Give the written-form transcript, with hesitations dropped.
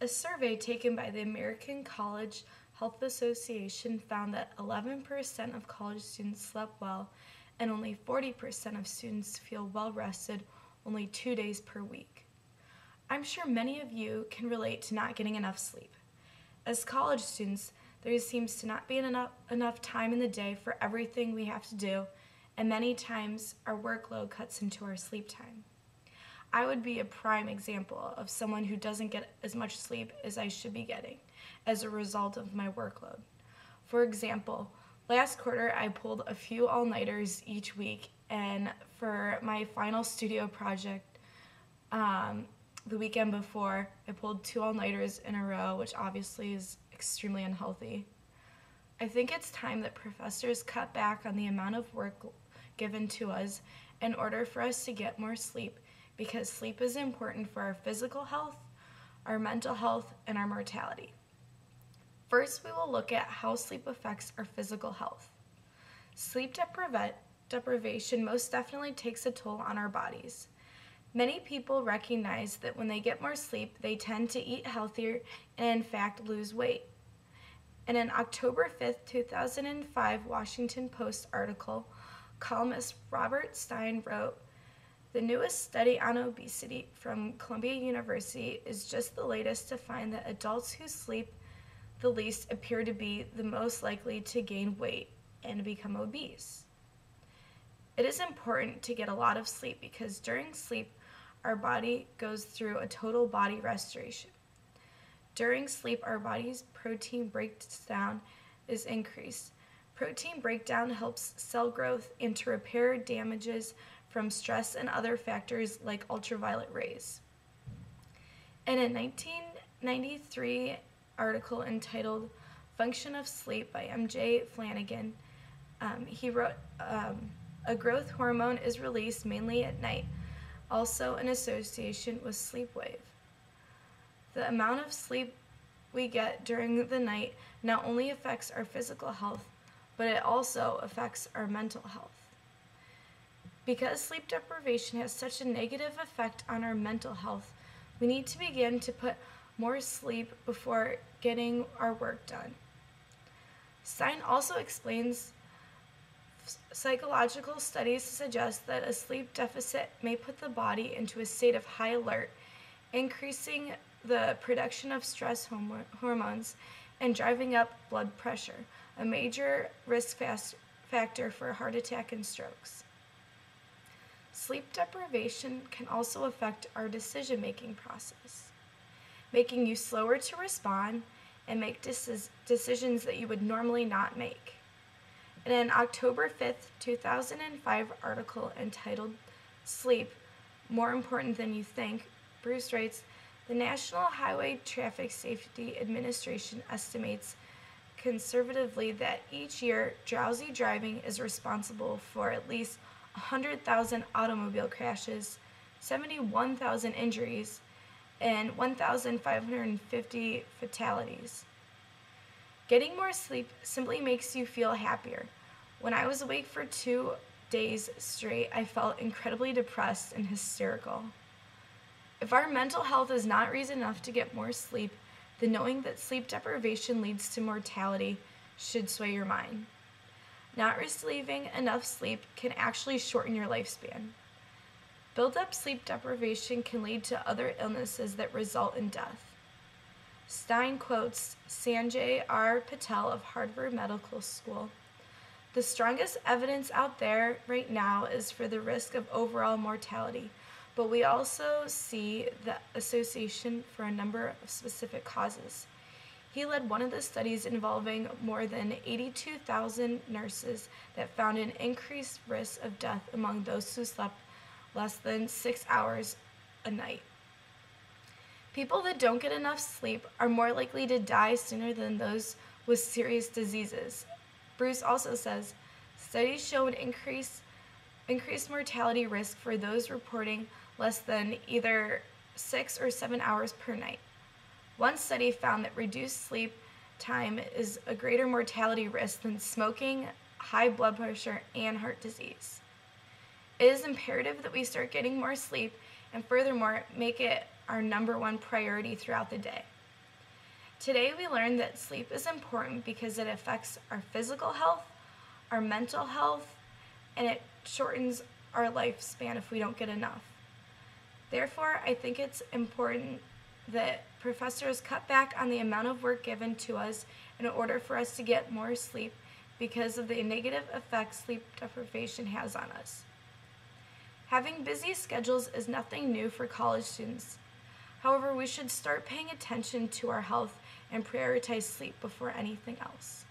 A survey taken by the American College Health Association found that 11% of college students slept well, and only 40% of students feel well rested only 2 days per week. I'm sure many of you can relate to not getting enough sleep. As college students, there seems to not be enough time in the day for everything we have to do, and many times our workload cuts into our sleep time. I would be a prime example of someone who doesn't get as much sleep as I should be getting as a result of my workload. For example, last quarter I pulled a few all-nighters each week, and for my final studio project, the weekend before, I pulled 2 all-nighters in a row, which obviously is extremely unhealthy. I think it's time that professors cut back on the amount of work given to us in order for us to get more sleep, because sleep is important for our physical health, our mental health, and our mortality. First, we will look at how sleep affects our physical health. Sleep deprivation most definitely takes a toll on our bodies. Many people recognize that when they get more sleep, they tend to eat healthier and in fact lose weight. In an October 5, 2005 Washington Post article, columnist Robert Stein wrote, "The newest study on obesity from Columbia University is just the latest to find that adults who sleep the least appear to be the most likely to gain weight and become obese." It is important to get a lot of sleep because during sleep, our body goes through a total body restoration. During sleep, our body's protein breakdown is increased. Protein breakdown helps cell growth and to repair damages from stress and other factors like ultraviolet rays. In a 1993 article entitled "Function of Sleep" by M.J. Flanagan, he wrote, "A growth hormone is released mainly at night, also in association with sleep wave. The amount of sleep we get during the night not only affects our physical health, but it also affects our mental health. Because sleep deprivation has such a negative effect on our mental health, we need to begin to put more sleep before getting our work done." Stein also explains psychological studies suggest that a sleep deficit may put the body into a state of high alert, increasing the production of stress hormones and driving up blood pressure, a major risk factor for heart attack and strokes. Sleep deprivation can also affect our decision-making process, making you slower to respond and make decisions that you would normally not make. In an October 5, 2005 article entitled "Sleep, More Important Than You Think," Bruce writes, "The National Highway Traffic Safety Administration estimates conservatively that each year drowsy driving is responsible for at least 100,000 automobile crashes, 71,000 injuries, and 1,550 fatalities. Getting more sleep simply makes you feel happier. When I was awake for 2 days straight, I felt incredibly depressed and hysterical." If our mental health is not reason enough to get more sleep, then knowing that sleep deprivation leads to mortality should sway your mind. Not receiving enough sleep can actually shorten your lifespan. Build-up sleep deprivation can lead to other illnesses that result in death. Stein quotes Sanjay R. Patel of Harvard Medical School, "The strongest evidence out there right now is for the risk of overall mortality, but we also see the association for a number of specific causes." He led one of the studies involving more than 82,000 nurses that found an increased risk of death among those who slept less than 6 hours a night. People that don't get enough sleep are more likely to die sooner than those with serious diseases. Bruce also says, "Studies show an increased mortality risk for those reporting less than either 6 or 7 hours per night. One study found that reduced sleep time is a greater mortality risk than smoking, high blood pressure, and heart disease." It is imperative that we start getting more sleep and furthermore make it our #1 priority throughout the day. Today we learned that sleep is important because it affects our physical health, our mental health, and it shortens our lifespan if we don't get enough. Therefore, I think it's important that professors cut back on the amount of work given to us in order for us to get more sleep because of the negative effects sleep deprivation has on us. Having busy schedules is nothing new for college students. However, we should start paying attention to our health and prioritize sleep before anything else.